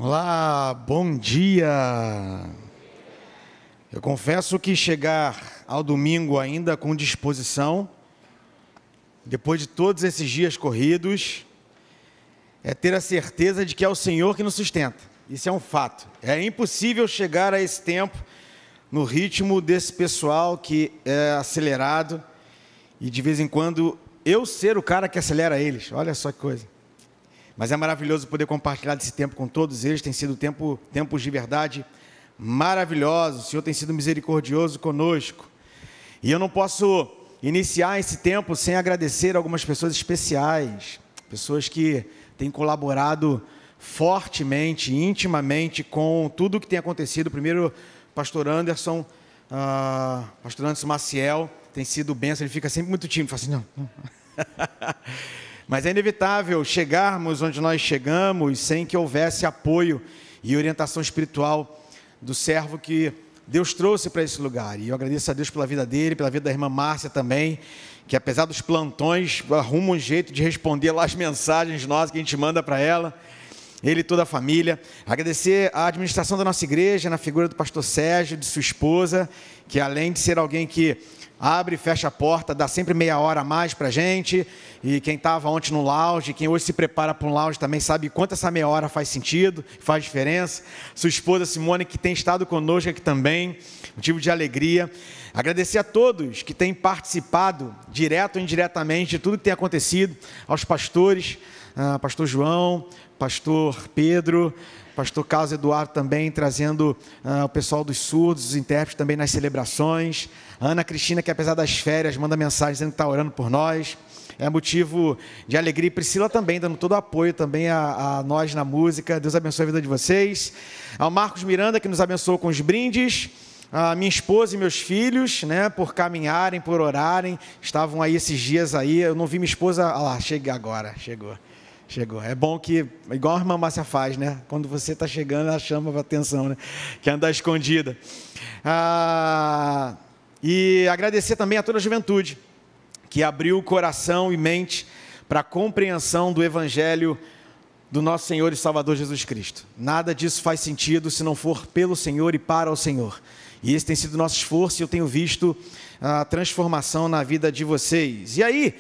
Olá, bom dia! Eu confesso que chegar ao domingo ainda com disposição, depois de todos esses dias corridos, é ter a certeza de que é o Senhor que nos sustenta. Isso é um fato. É impossível chegar a esse tempo no ritmo desse pessoal que é acelerado e de vez em quando eu ser o cara que acelera eles. Olha só que coisa. Mas é maravilhoso poder compartilhar desse tempo com todos eles. Tem sido tempos de verdade maravilhosos. O Senhor tem sido misericordioso conosco. E eu não posso iniciar esse tempo sem agradecer algumas pessoas especiais, pessoas que têm colaborado fortemente, intimamente com tudo o que tem acontecido. Primeiro, pastor Anderson Maciel, tem sido bênção. Ele fica sempre muito tímido, fala assim, não. Mas é inevitável chegarmos onde nós chegamos sem que houvesse apoio e orientação espiritual do servo que Deus trouxe para esse lugar. E eu agradeço a Deus pela vida dele, pela vida da irmã Márcia também, que apesar dos plantões, arruma um jeito de responder lá as mensagens nossas que a gente manda para ela. Ele e toda a família. Agradecer a administração da nossa igreja, na figura do pastor Sérgio, de sua esposa, que além de ser alguém que abre e fecha a porta, dá sempre meia hora a mais para a gente. E quem estava ontem no lounge, quem hoje se prepara para um lounge também sabe quanto essa meia hora faz sentido, faz diferença. Sua esposa Simone, que tem estado conosco aqui também, motivo de alegria. Agradecer a todos que têm participado, direto ou indiretamente, de tudo que tem acontecido, aos pastores, pastor João, pastor Pedro, pastor Carlos Eduardo também, trazendo o pessoal dos surdos, os intérpretes também nas celebrações. A Ana Cristina, que apesar das férias, manda mensagem dizendo que está orando por nós. É motivo de alegria. E Priscila também, dando todo o apoio também a nós na música. Deus abençoe a vida de vocês. Ao Marcos Miranda, que nos abençoou com os brindes. A minha esposa e meus filhos, né, por caminharem, por orarem. Estavam aí esses dias aí. Eu não vi minha esposa. Ah lá, cheguei agora, chegou. É bom que, igual a irmã Márcia faz, né? Quando você está chegando, ela chama a atenção, né? Que andar escondida. E agradecer também a toda a juventude que abriu o coração e mente para a compreensão do Evangelho do nosso Senhor e Salvador Jesus Cristo. Nada disso faz sentido se não for pelo Senhor e para o Senhor. E esse tem sido o nosso esforço e eu tenho visto a transformação na vida de vocês. E aí,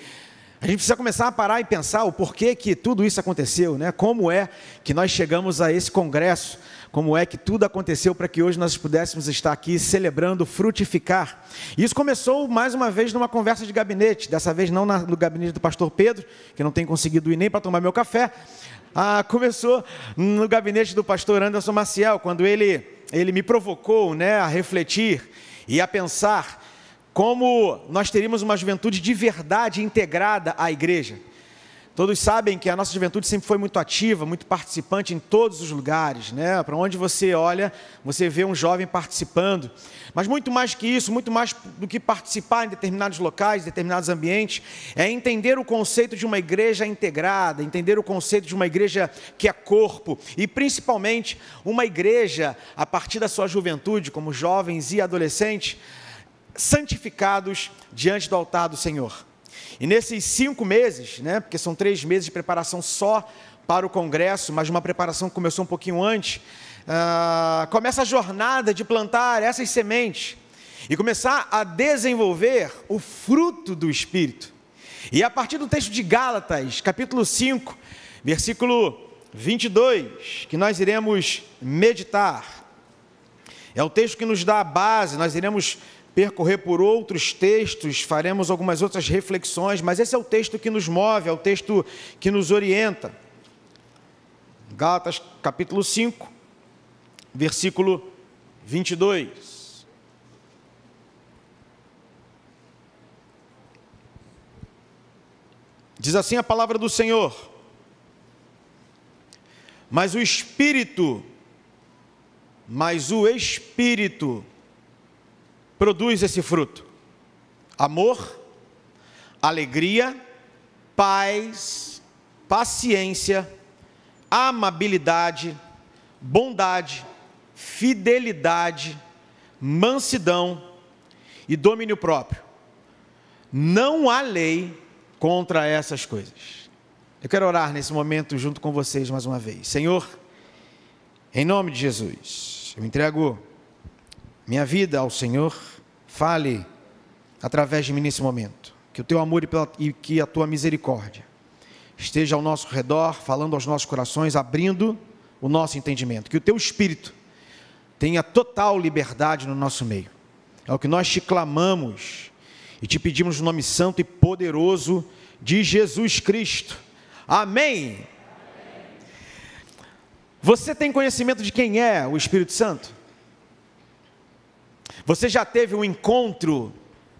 a gente precisa começar a parar e pensar o porquê que tudo isso aconteceu, né? Como é que nós chegamos a esse congresso? Como é que tudo aconteceu para que hoje nós pudéssemos estar aqui celebrando frutificar? E isso começou mais uma vez numa conversa de gabinete, dessa vez não no gabinete do pastor Pedro, que não tem conseguido ir nem para tomar meu café. Começou no gabinete do pastor Anderson Maciel, quando ele me provocou, né, a refletir e a pensar como nós teríamos uma juventude de verdade integrada à igreja. Todos sabem que a nossa juventude sempre foi muito ativa, muito participante em todos os lugares, né? Para onde você olha, você vê um jovem participando. Mas muito mais que isso, muito mais do que participar em determinados locais, determinados ambientes, é entender o conceito de uma igreja integrada, entender o conceito de uma igreja que é corpo, e principalmente uma igreja, a partir da sua juventude, como jovens e adolescentes, santificados diante do altar do Senhor. E nesses 5 meses, né, porque são 3 meses de preparação só para o congresso, mas uma preparação que começou um pouquinho antes, começa a jornada de plantar essas sementes e começar a desenvolver o fruto do Espírito. E a partir do texto de Gálatas, capítulo 5, versículo 22, que nós iremos meditar, é o texto que nos dá a base. Nós iremos percorrer por outros textos, faremos algumas outras reflexões, mas esse é o texto que nos move, é o texto que nos orienta. Gálatas capítulo 5, versículo 22. Diz assim a palavra do Senhor: Mas o Espírito produz esse fruto: amor, alegria, paz, paciência, amabilidade, bondade, fidelidade, mansidão e domínio próprio. Não há lei contra essas coisas. Eu quero orar nesse momento junto com vocês mais uma vez. Senhor, Em nome de Jesus, eu entrego minha vida ao Senhor. Fale através de mim nesse momento. Que o teu amor e que a tua misericórdia esteja ao nosso redor, falando aos nossos corações, abrindo o nosso entendimento. Que o teu Espírito tenha total liberdade no nosso meio. É o que nós te clamamos e te pedimos no nome santo e poderoso de Jesus Cristo. Amém. Você tem conhecimento de quem é o Espírito Santo? Você já teve um encontro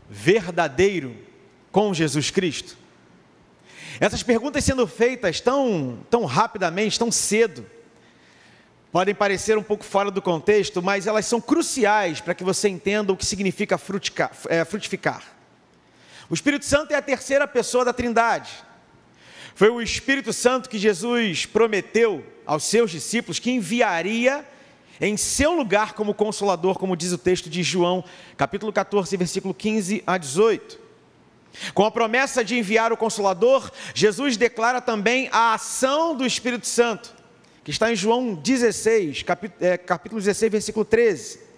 verdadeiro com Jesus Cristo? Essas perguntas sendo feitas tão rapidamente, tão cedo, podem parecer um pouco fora do contexto, mas elas são cruciais para que você entenda o que significa frutificar. O Espírito Santo é a terceira pessoa da Trindade. Foi o Espírito Santo que Jesus prometeu aos seus discípulos que enviaria em seu lugar como Consolador, como diz o texto de João, capítulo 14, versículo 15 a 18. Com a promessa de enviar o Consolador, Jesus declara também a ação do Espírito Santo, que está em João 16, capítulo 16, versículo 13.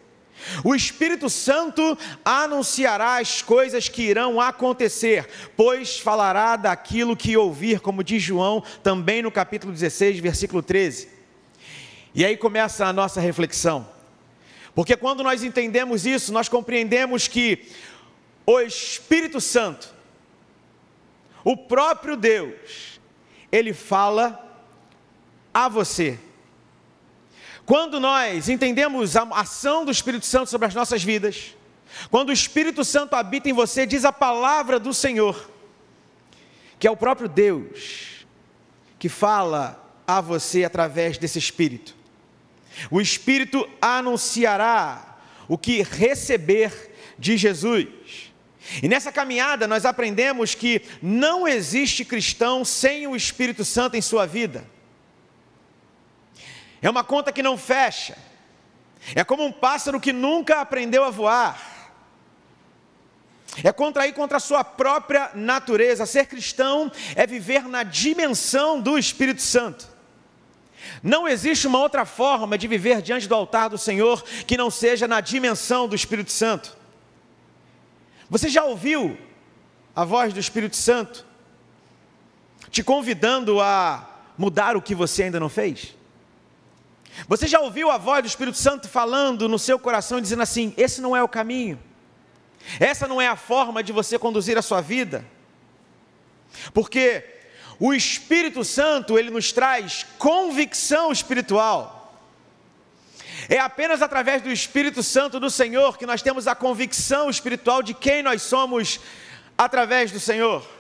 O Espírito Santo anunciará as coisas que irão acontecer, pois falará daquilo que ouvir, como diz João, também no capítulo 16, versículo 13. E aí começa a nossa reflexão, porque quando nós entendemos isso, nós compreendemos que o Espírito Santo, o próprio Deus, Ele fala a você. Quando nós entendemos a ação do Espírito Santo sobre as nossas vidas, quando o Espírito Santo habita em você, diz a palavra do Senhor, que é o próprio Deus que fala a você através desse Espírito. O Espírito anunciará o que receber de Jesus. E nessa caminhada nós aprendemos que não existe cristão sem o Espírito Santo em sua vida. É uma conta que não fecha. É como um pássaro que nunca aprendeu a voar. É contrair contra a sua própria natureza. Ser cristão é viver na dimensão do Espírito Santo. Não existe uma outra forma de viver diante do altar do Senhor que não seja na dimensão do Espírito Santo. Você já ouviu a voz do Espírito Santo te convidando a mudar o que você ainda não fez? Você já ouviu a voz do Espírito Santo falando no seu coração, dizendo assim: esse não é o caminho, essa não é a forma de você conduzir a sua vida? Porque o Espírito Santo, ele nos traz convicção espiritual. É apenas através do Espírito Santo do Senhor que nós temos a convicção espiritual de quem nós somos através do Senhor.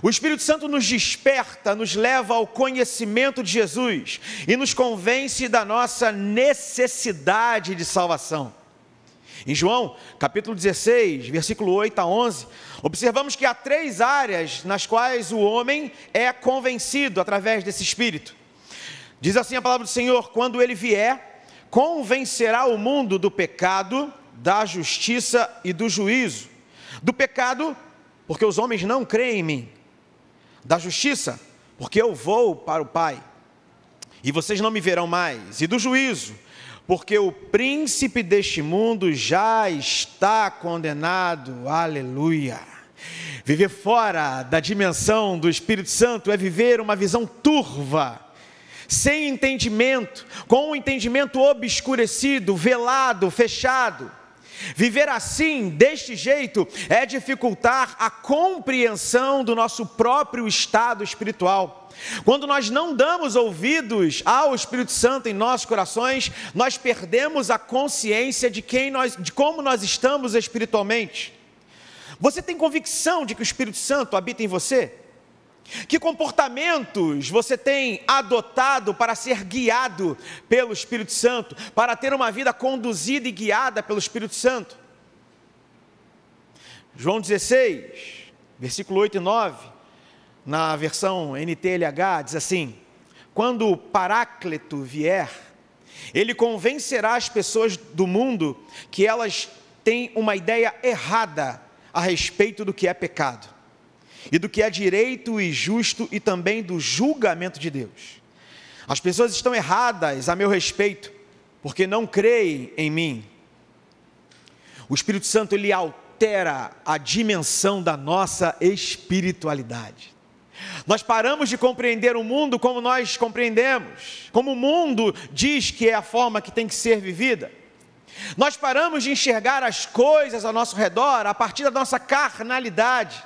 O Espírito Santo nos desperta, nos leva ao conhecimento de Jesus e nos convence da nossa necessidade de salvação. Em João, capítulo 16, versículo 8 a 11, observamos que há 3 áreas nas quais o homem é convencido através desse Espírito. Diz assim a palavra do Senhor: quando ele vier, convencerá o mundo do pecado, da justiça e do juízo. Do pecado, porque os homens não creem em mim. Da justiça, porque eu vou para o Pai, e vocês não me verão mais. E do juízo, porque o príncipe deste mundo já está condenado. Aleluia! Viver fora da dimensão do Espírito Santo é viver uma visão turva, sem entendimento, com um entendimento obscurecido, velado, fechado. Viver assim, deste jeito, é dificultar a compreensão do nosso próprio estado espiritual. Quando nós não damos ouvidos ao Espírito Santo em nossos corações, nós perdemos a consciência de como nós estamos espiritualmente. Você tem convicção de que o Espírito Santo habita em você? Que comportamentos você tem adotado para ser guiado pelo Espírito Santo, para ter uma vida conduzida e guiada pelo Espírito Santo? João 16, versículo 8 e 9, na versão NTLH, diz assim: quando o Paráclito vier, ele convencerá as pessoas do mundo que elas têm uma ideia errada a respeito do que é pecado, e do que é direito e justo, e também do julgamento de Deus. As pessoas estão erradas a meu respeito, porque não creem em mim. O Espírito Santo, ele altera a dimensão da nossa espiritualidade. Nós paramos de compreender o mundo como nós compreendemos, como o mundo diz que é a forma que tem que ser vivida. Nós paramos de enxergar as coisas ao nosso redor a partir da nossa carnalidade.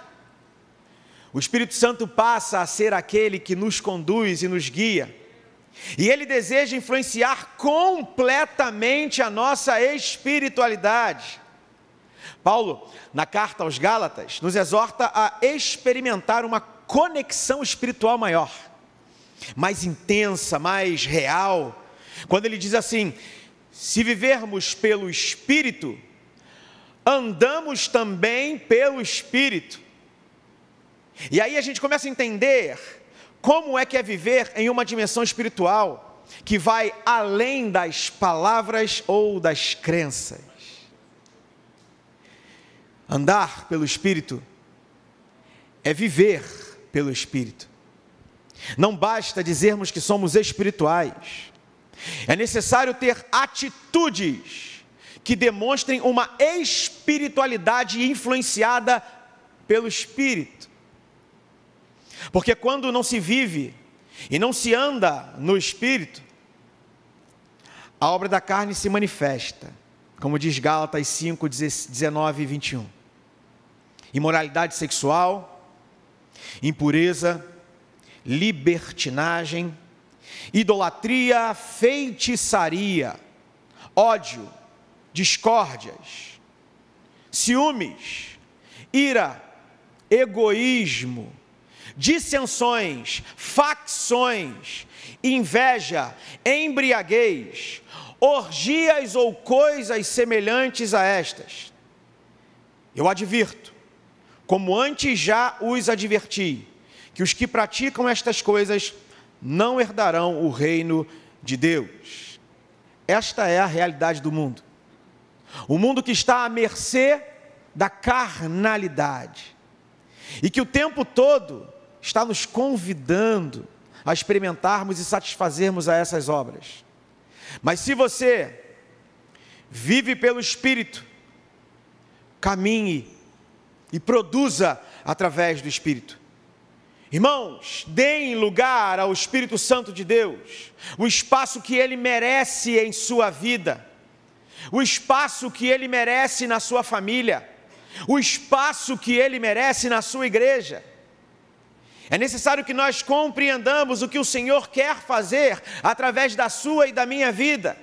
O Espírito Santo passa a ser aquele que nos conduz e nos guia. E ele deseja influenciar completamente a nossa espiritualidade. Paulo, na carta aos Gálatas, nos exorta a experimentar uma conexão espiritual maior, mais intensa, mais real, quando ele diz assim: se vivermos pelo Espírito, andamos também pelo Espírito. E aí a gente começa a entender como é que é viver em uma dimensão espiritual, que vai além das palavras ou das crenças. Andar pelo Espírito é viver pelo Espírito. Não basta dizermos que somos espirituais. É necessário ter atitudes que demonstrem uma espiritualidade influenciada pelo Espírito. Porque quando não se vive e não se anda no Espírito, a obra da carne se manifesta, como diz Gálatas 5, 19 e 21. Imoralidade sexual, impureza, libertinagem, idolatria, feitiçaria, ódio, discórdias, ciúmes, ira, egoísmo, dissensões, facções, inveja, embriaguez, orgias ou coisas semelhantes a estas. Eu advirto, como antes já os adverti, que os que praticam estas coisas não herdarão o reino de Deus. Esta é a realidade do mundo. O mundo que está à mercê da carnalidade. E que o tempo todo está nos convidando a experimentarmos e satisfazermos a essas obras. Mas se você vive pelo Espírito, caminhe e produza através do Espírito. Irmãos, deem lugar ao Espírito Santo de Deus, o espaço que Ele merece em sua vida, o espaço que Ele merece na sua família, o espaço que Ele merece na sua igreja. É necessário que nós compreendamos o que o Senhor quer fazer através da sua e da minha vida,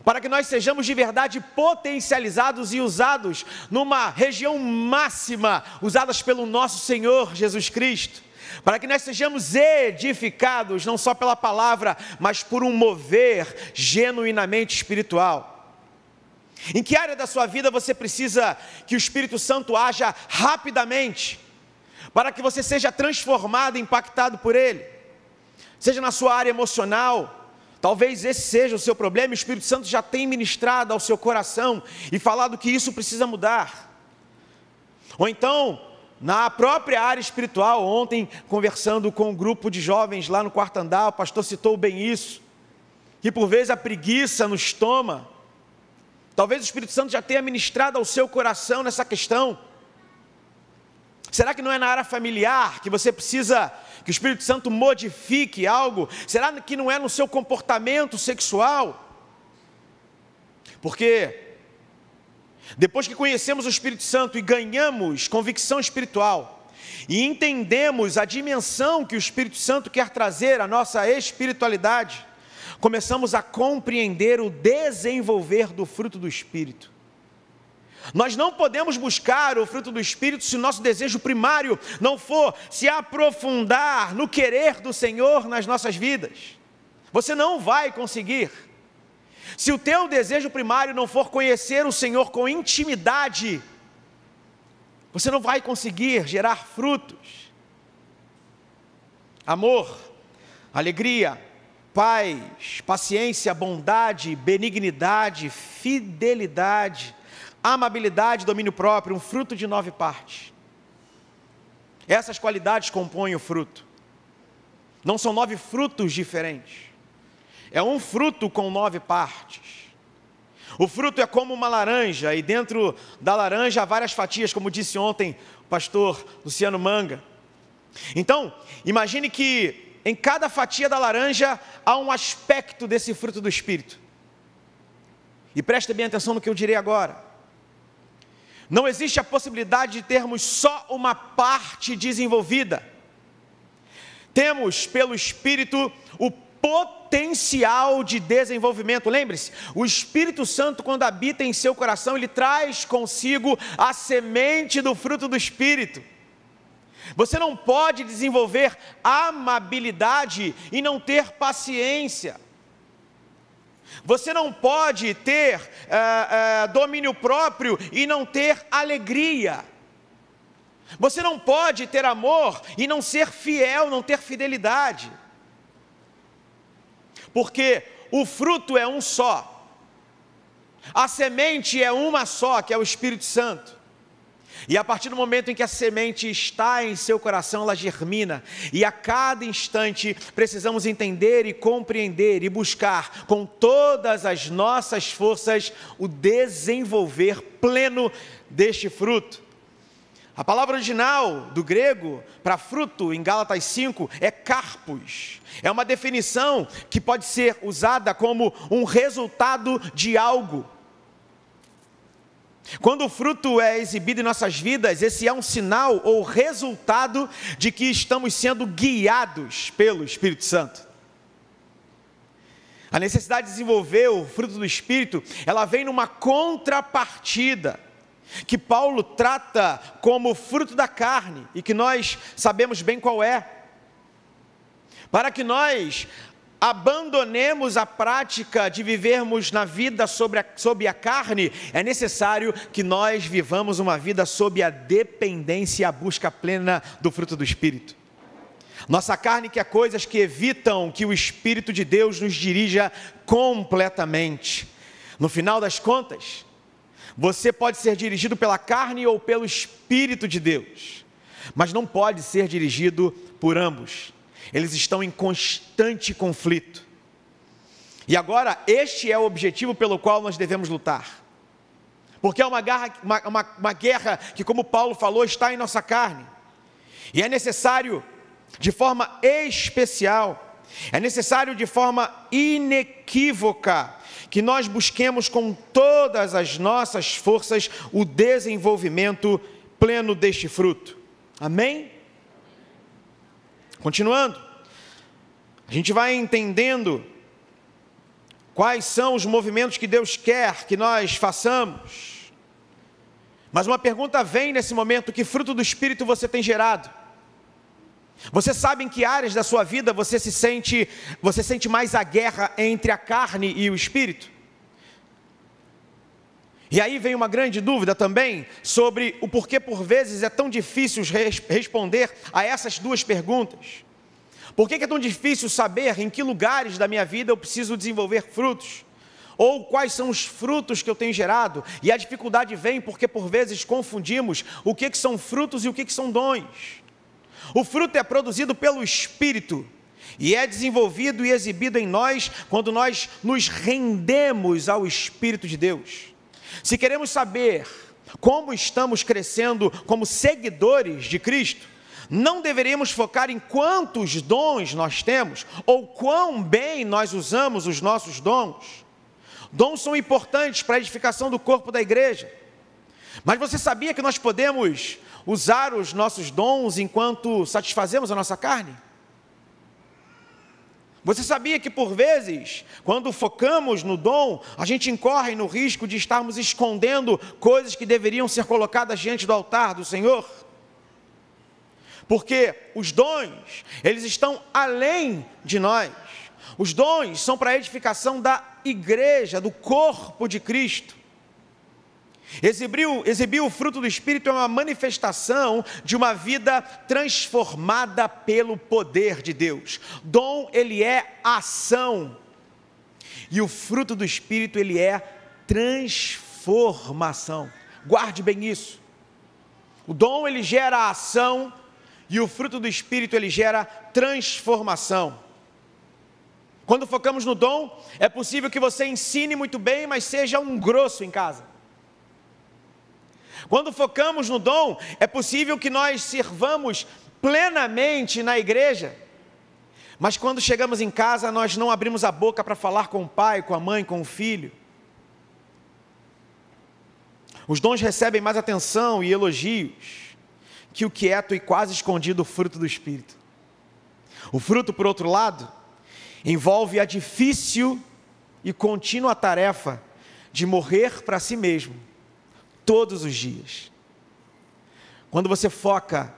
para que nós sejamos de verdade potencializados e usados numa região máxima, usadas pelo nosso Senhor Jesus Cristo, para que nós sejamos edificados, não só pela palavra, mas por um mover genuinamente espiritual. Em que área da sua vida você precisa que o Espírito Santo haja rapidamente, para que você seja transformado, impactado por Ele? Seja na sua área emocional. Talvez esse seja o seu problema, e o Espírito Santo já tem ministrado ao seu coração e falado que isso precisa mudar. Ou então, na própria área espiritual, ontem conversando com um grupo de jovens lá no quarto andar, o pastor citou bem isso, que por vezes a preguiça nos toma. Talvez o Espírito Santo já tenha ministrado ao seu coração nessa questão. Será que não é na área familiar que você precisa que o Espírito Santo modifique algo? Será que não é no seu comportamento sexual? Porque depois que conhecemos o Espírito Santo e ganhamos convicção espiritual e entendemos a dimensão que o Espírito Santo quer trazer à nossa espiritualidade, começamos a compreender o desenvolver do fruto do Espírito. Nós não podemos buscar o fruto do Espírito se o nosso desejo primário não for se aprofundar no querer do Senhor nas nossas vidas. Você não vai conseguir. Se o teu desejo primário não for conhecer o Senhor com intimidade, você não vai conseguir gerar frutos. Amor, alegria, paz, paciência, bondade, benignidade, fidelidade, amabilidade, domínio próprio, um fruto de 9 partes. Essas qualidades compõem o fruto. Não são 9 frutos diferentes. É um fruto com 9 partes. O fruto é como uma laranja, e dentro da laranja há várias fatias, como disse ontem o pastor Luciano Manga. Então, imagine que em cada fatia da laranja há um aspecto desse fruto do Espírito. E preste bem atenção no que eu direi agora. Não existe a possibilidade de termos só uma parte desenvolvida. Temos, pelo Espírito, o potencial de desenvolvimento. Lembre-se, o Espírito Santo, quando habita em seu coração, ele traz consigo a semente do fruto do Espírito. Você não pode desenvolver amabilidade e não ter paciência. Você não pode ter domínio próprio e não ter alegria. Você não pode ter amor e não ser fiel, não ter fidelidade. Porque o fruto é um só. A semente é uma só, que é o Espírito Santo. E a partir do momento em que a semente está em seu coração, ela germina. E a cada instante precisamos entender e compreender e buscar com todas as nossas forças o desenvolver pleno deste fruto. A palavra original do grego para fruto, em Gálatas 5, é karpos. É uma definição que pode ser usada como um resultado de algo. Quando o fruto é exibido em nossas vidas, esse é um sinal ou resultado de que estamos sendo guiados pelo Espírito Santo. A necessidade de desenvolver o fruto do Espírito, ela vem numa contrapartida, que Paulo trata como fruto da carne, e que nós sabemos bem qual é. Para que nós abandonemos a prática de vivermos na vida sob a carne, é necessário que nós vivamos uma vida sob a dependência e a busca plena do fruto do Espírito. Nossa carne quer coisas que evitam que o Espírito de Deus nos dirija completamente. No final das contas, você pode ser dirigido pela carne ou pelo Espírito de Deus, mas não pode ser dirigido por ambos. Eles estão em constante conflito. E agora, este é o objetivo pelo qual nós devemos lutar. Porque é uma guerra que, como Paulo falou, está em nossa carne. E é necessário, de forma especial, é necessário de forma inequívoca, que nós busquemos com todas as nossas forças o desenvolvimento pleno deste fruto. Amém? Continuando, a gente vai entendendo quais são os movimentos que Deus quer que nós façamos. Mas uma pergunta vem nesse momento: que fruto do Espírito você tem gerado? Você sabe em que áreas da sua vida você sente mais a guerra entre a carne e o Espírito? E aí vem uma grande dúvida também sobre o porquê por vezes é tão difícil responder a essas duas perguntas. Por que é tão difícil saber em que lugares da minha vida eu preciso desenvolver frutos? Ou quais são os frutos que eu tenho gerado? E a dificuldade vem porque por vezes confundimos o que são frutos e o que são dons. O fruto é produzido pelo Espírito e é desenvolvido e exibido em nós quando nós nos rendemos ao Espírito de Deus. Se queremos saber como estamos crescendo como seguidores de Cristo, não deveríamos focar em quantos dons nós temos ou quão bem nós usamos os nossos dons. Dons são importantes para a edificação do corpo da igreja. Mas você sabia que nós podemos usar os nossos dons enquanto satisfazemos a nossa carne? Você sabia que por vezes, quando focamos no dom, a gente incorre no risco de estarmos escondendo coisas que deveriam ser colocadas diante do altar do Senhor? Porque os dons, eles estão além de nós. Os dons são para a edificação da igreja, do corpo de Cristo. Exibir o fruto do Espírito é uma manifestação de uma vida transformada pelo poder de Deus. Dom, ele é ação. E o fruto do Espírito, ele é transformação. Guarde bem isso. O dom, ele gera ação. E o fruto do Espírito, ele gera transformação. Quando focamos no dom, é possível que você ensine muito bem, mas seja um grosso em casa. Quando focamos no dom, é possível que nós sirvamos plenamente na igreja, mas quando chegamos em casa, nós não abrimos a boca para falar com o pai, com a mãe, com o filho. Os dons recebem mais atenção e elogios que o quieto e quase escondido fruto do Espírito. O fruto, por outro lado, envolve a difícil e contínua tarefa de morrer para si mesmo, todos os dias. Quando você foca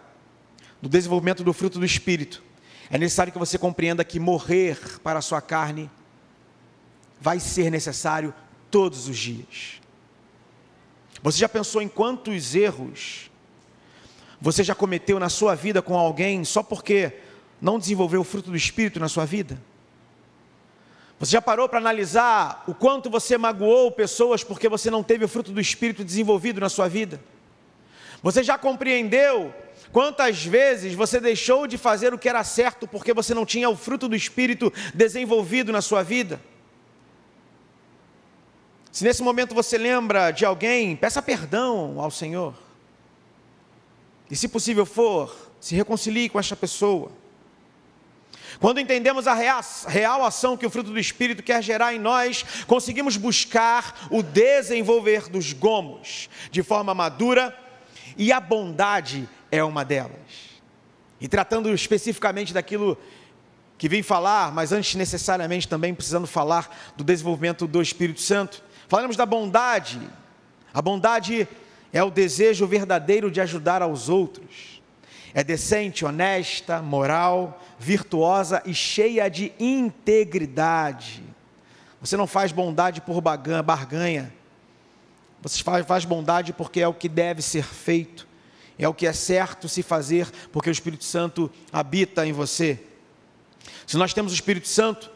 no desenvolvimento do fruto do Espírito, é necessário que você compreenda que morrer para a sua carne vai ser necessário todos os dias. Você já pensou em quantos erros você já cometeu na sua vida com alguém só porque não desenvolveu o fruto do Espírito na sua vida? Você já parou para analisar o quanto você magoou pessoas porque você não teve o fruto do Espírito desenvolvido na sua vida? Você já compreendeu quantas vezes você deixou de fazer o que era certo porque você não tinha o fruto do Espírito desenvolvido na sua vida? Se nesse momento você lembra de alguém, peça perdão ao Senhor. E se possível for, se reconcilie com esta pessoa. Quando entendemos a real ação que o fruto do Espírito quer gerar em nós, conseguimos buscar o desenvolver dos gomos de forma madura, e a bondade é uma delas. E tratando especificamente daquilo que vim falar, mas antes necessariamente também precisando falar do desenvolvimento do Espírito Santo, falaremos da bondade. A bondade é o desejo verdadeiro de ajudar aos outros. É decente, honesta, moral, virtuosa e cheia de integridade. Você não faz bondade por barganha. Você faz bondade porque é o que deve ser feito. É o que é certo se fazer, porque o Espírito Santo habita em você. Se nós temos o Espírito Santo,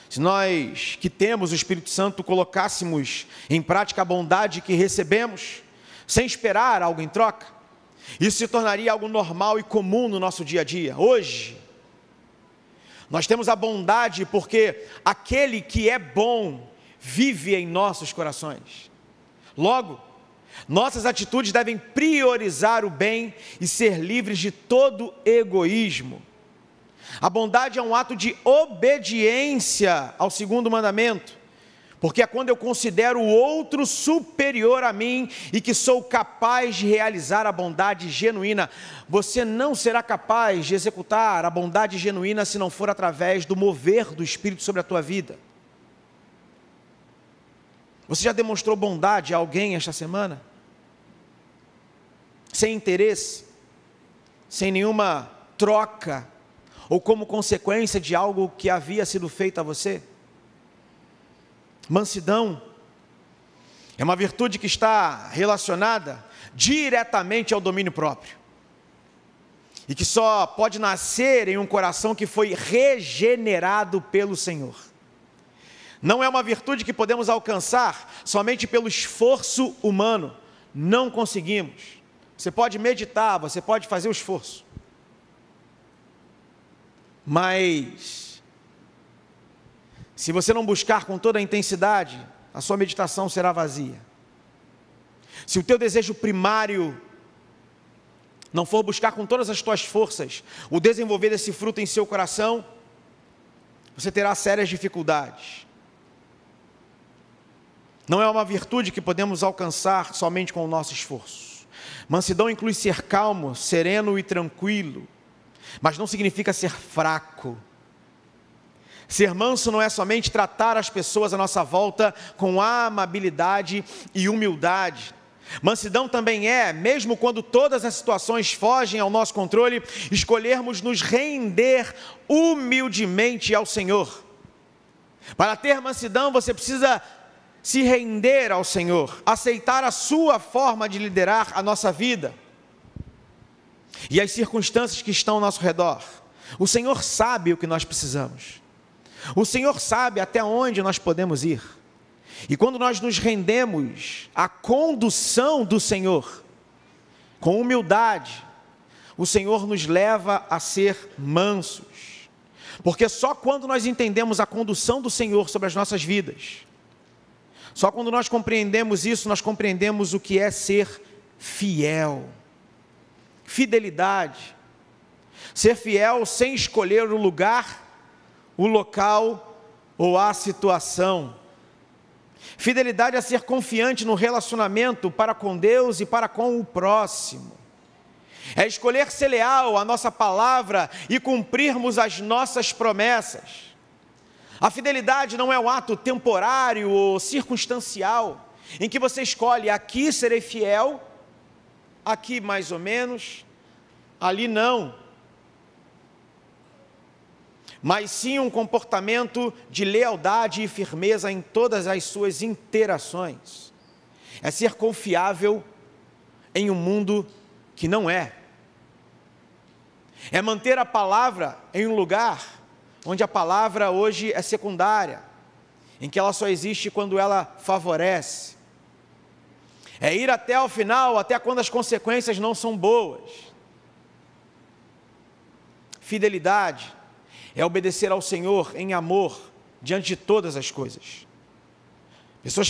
se nós que temos o Espírito Santo colocássemos em prática a bondade que recebemos, sem esperar algo em troca, isso se tornaria algo normal e comum no nosso dia a dia. Hoje, nós temos a bondade porque aquele que é bom vive em nossos corações. Logo, nossas atitudes devem priorizar o bem e ser livres de todo egoísmo. A bondade é um ato de obediência ao segundo mandamento, porque é quando eu considero o outro superior a mim e que sou capaz de realizar a bondade genuína. Você não será capaz de executar a bondade genuína se não for através do mover do Espírito sobre a tua vida. Você já demonstrou bondade a alguém esta semana? Sem interesse, sem nenhuma troca, ou como consequência de algo que havia sido feito a você? Mansidão é uma virtude que está relacionada diretamente ao domínio próprio, e que só pode nascer em um coração que foi regenerado pelo Senhor. Não é uma virtude que podemos alcançar somente pelo esforço humano. Não conseguimos. Você pode meditar, você pode fazer o esforço, mas se você não buscar com toda a intensidade, a sua meditação será vazia. Se o teu desejo primário não for buscar com todas as tuas forças o desenvolver desse fruto em seu coração, você terá sérias dificuldades. Não é uma virtude que podemos alcançar somente com o nosso esforço. Mansidão inclui ser calmo, sereno e tranquilo, mas não significa ser fraco. Ser manso não é somente tratar as pessoas à nossa volta com amabilidade e humildade. Mansidão também é, mesmo quando todas as situações fogem ao nosso controle, escolhermos nos render humildemente ao Senhor. Para ter mansidão, você precisa se render ao Senhor, aceitar a sua forma de liderar a nossa vida e as circunstâncias que estão ao nosso redor. O Senhor sabe o que nós precisamos. O Senhor sabe até onde nós podemos ir. E quando nós nos rendemos à condução do Senhor, com humildade, o Senhor nos leva a ser mansos. Porque só quando nós entendemos a condução do Senhor sobre as nossas vidas, só quando nós compreendemos isso, nós compreendemos o que é ser fiel. Fidelidade. Ser fiel sem escolher o lugar, o local ou a situação. Fidelidade é ser confiante no relacionamento para com Deus e para com o próximo. É escolher ser leal à nossa palavra e cumprirmos as nossas promessas. A fidelidade não é um ato temporário ou circunstancial, em que você escolhe: aqui serei fiel, aqui mais ou menos, ali não. Mas sim um comportamento de lealdade e firmeza em todas as suas interações. É ser confiável em um mundo que não é. É manter a palavra em um lugar onde a palavra hoje é secundária, em que ela só existe quando ela favorece. É ir até o final, até quando as consequências não são boas. Fidelidade é obedecer ao Senhor em amor diante de todas as coisas. Pessoas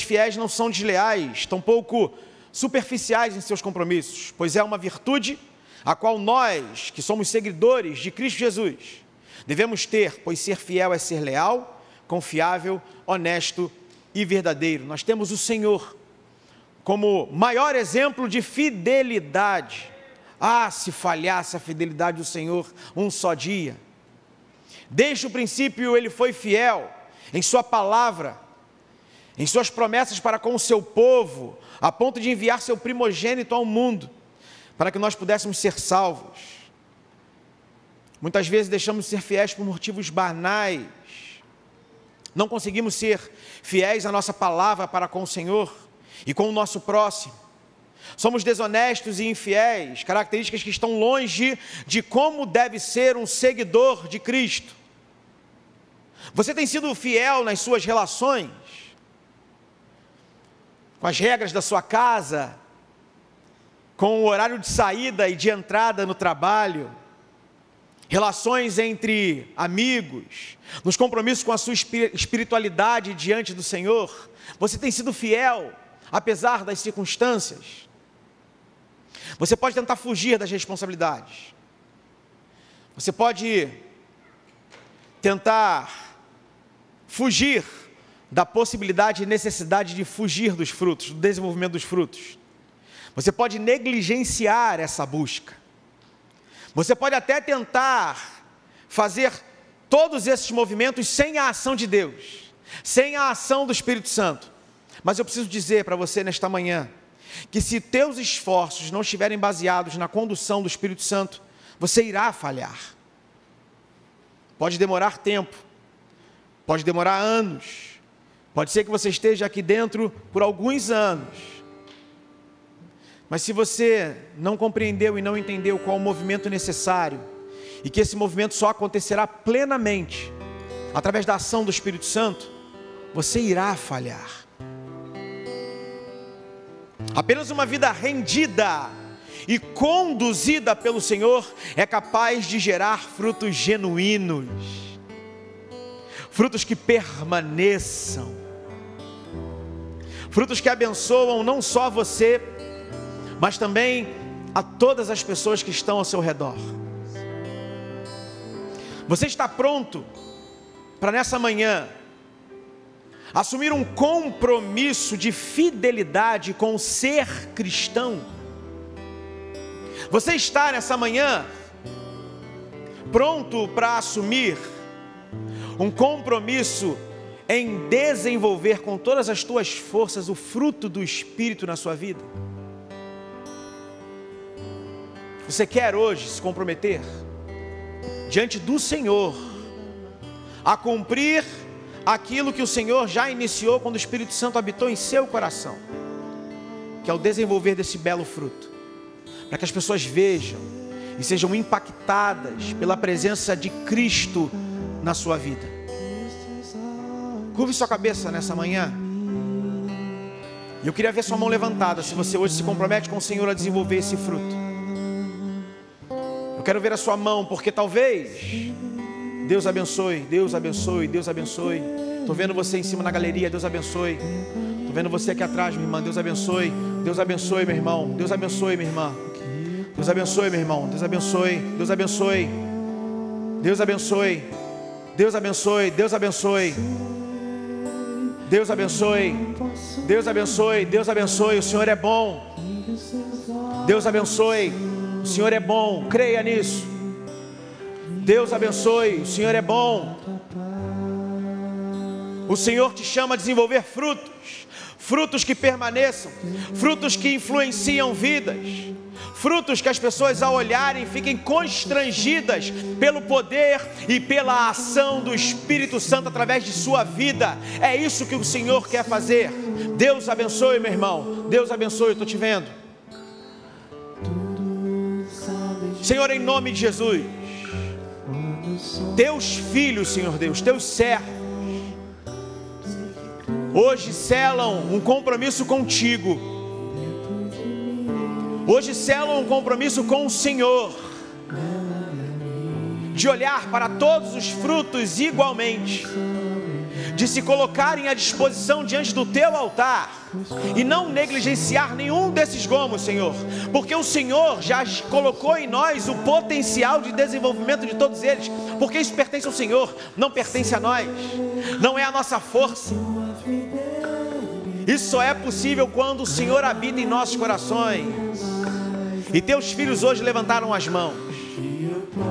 fiéis não são desleais, tampouco superficiais em seus compromissos, pois é uma virtude a qual nós, que somos seguidores de Cristo Jesus, devemos ter, pois ser fiel é ser leal, confiável, honesto e verdadeiro. Nós temos o Senhor como maior exemplo de fidelidade. Se falhasse a fidelidade do Senhor um só dia. Desde o princípio Ele foi fiel em sua palavra, em suas promessas para com o seu povo, a ponto de enviar seu primogênito ao mundo, para que nós pudéssemos ser salvos. Muitas vezes deixamos de ser fiéis por motivos banais. Não conseguimos ser fiéis à nossa palavra para com o Senhor e com o nosso próximo. Somos desonestos e infiéis, características que estão longe de como deve ser um seguidor de Cristo. Você tem sido fiel nas suas relações, com as regras da sua casa, com o horário de saída e de entrada no trabalho, relações entre amigos, nos compromissos com a sua espiritualidade diante do Senhor? Você tem sido fiel, apesar das circunstâncias? Você pode tentar fugir das responsabilidades. Você pode tentar fugir da possibilidade e necessidade de fugir dos frutos, do desenvolvimento dos frutos. Você pode negligenciar essa busca. Você pode até tentar fazer todos esses movimentos sem a ação de Deus, sem a ação do Espírito Santo. Mas eu preciso dizer para você nesta manhã, que se teus esforços não estiverem baseados na condução do Espírito Santo, você irá falhar. Pode demorar tempo, pode demorar anos, pode ser que você esteja aqui dentro por alguns anos, mas se você não compreendeu e não entendeu qual o movimento necessário, e que esse movimento só acontecerá plenamente através da ação do Espírito Santo, você irá falhar. Apenas uma vida rendida e conduzida pelo Senhor é capaz de gerar frutos genuínos, frutos que permaneçam, frutos que abençoam não só você, mas também a todas as pessoas que estão ao seu redor. Você está pronto para nessa manhã assumir um compromisso de fidelidade com o ser cristão? Você está nessa manhã pronto para assumir um compromisso em desenvolver com todas as tuas forças o fruto do Espírito na sua vida? Você quer hoje se comprometer diante do Senhor a cumprir aquilo que o Senhor já iniciou quando o Espírito Santo habitou em seu coração, que é o desenvolver desse belo fruto, para que as pessoas vejam e sejam impactadas pela presença de Cristo na sua vida? Curve sua cabeça nessa manhã. Eu queria ver sua mão levantada, se você hoje se compromete com o Senhor a desenvolver esse fruto. quero ver a sua mão, porque talvez, Deus abençoe, Deus abençoe, Deus abençoe. Estou vendo você em cima na galeria, Deus abençoe. Estou vendo você aqui atrás, minha irmã, Deus abençoe. Deus abençoe, meu irmão, Deus abençoe, minha irmã. Deus abençoe, meu irmão, Deus abençoe, Deus abençoe. Deus abençoe, Deus abençoe, Deus abençoe. Deus abençoe, Deus abençoe, Deus abençoe, o Senhor é bom. Deus abençoe, o Senhor é bom, creia nisso. Deus abençoe, o Senhor é bom. O Senhor te chama a desenvolver frutos, frutos que permaneçam, frutos que influenciam vidas, frutos que as pessoas ao olharem fiquem constrangidas pelo poder e pela ação do Espírito Santo através de sua vida. É isso que o Senhor quer fazer. Deus abençoe, meu irmão, Deus abençoe, eu estou te vendo. Senhor, em nome de Jesus, teus filhos, Senhor Deus, teus servos, hoje selam um compromisso contigo. Hoje selam um compromisso com o Senhor, de olhar para todos os frutos igualmente, de se colocarem à disposição diante do teu altar, e não negligenciar nenhum desses gomos, Senhor, porque o Senhor já colocou em nós o potencial de desenvolvimento de todos eles, porque isso pertence ao Senhor, não pertence a nós, não é a nossa força. Isso só é possível quando o Senhor habita em nossos corações. E teus filhos hoje levantaram as mãos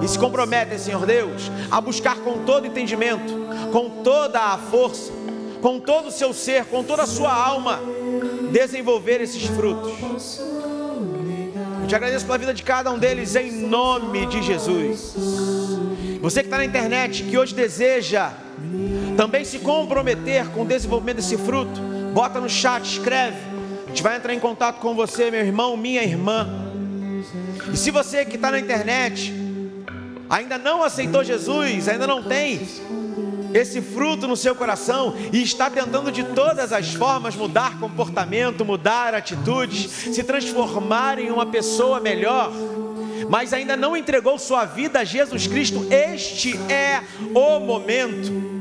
e se comprometem, Senhor Deus, a buscar com todo entendimento, com toda a força, com todo o seu ser, com toda a sua alma, desenvolver esses frutos. Eu te agradeço pela vida de cada um deles, em nome de Jesus. Você que está na internet, que hoje deseja também se comprometer com o desenvolvimento desse fruto, bota no chat, escreve, a gente vai entrar em contato com você, meu irmão, minha irmã. E se você que está na internet ainda não aceitou Jesus, ainda não tem esse fruto no seu coração e está tentando de todas as formas mudar comportamento, mudar atitudes, se transformar em uma pessoa melhor, mas ainda não entregou sua vida a Jesus Cristo, este é o momento.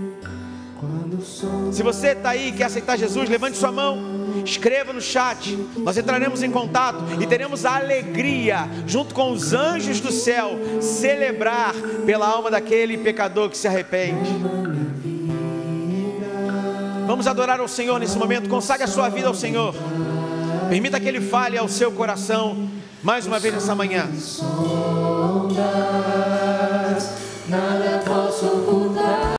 Se você está aí e quer aceitar Jesus, levante sua mão, escreva no chat, nós entraremos em contato e teremos a alegria, junto com os anjos do céu, celebrar pela alma daquele pecador que se arrepende. Vamos adorar ao Senhor nesse momento, consagre a sua vida ao Senhor, permita que Ele fale ao seu coração, mais uma vez nessa manhã.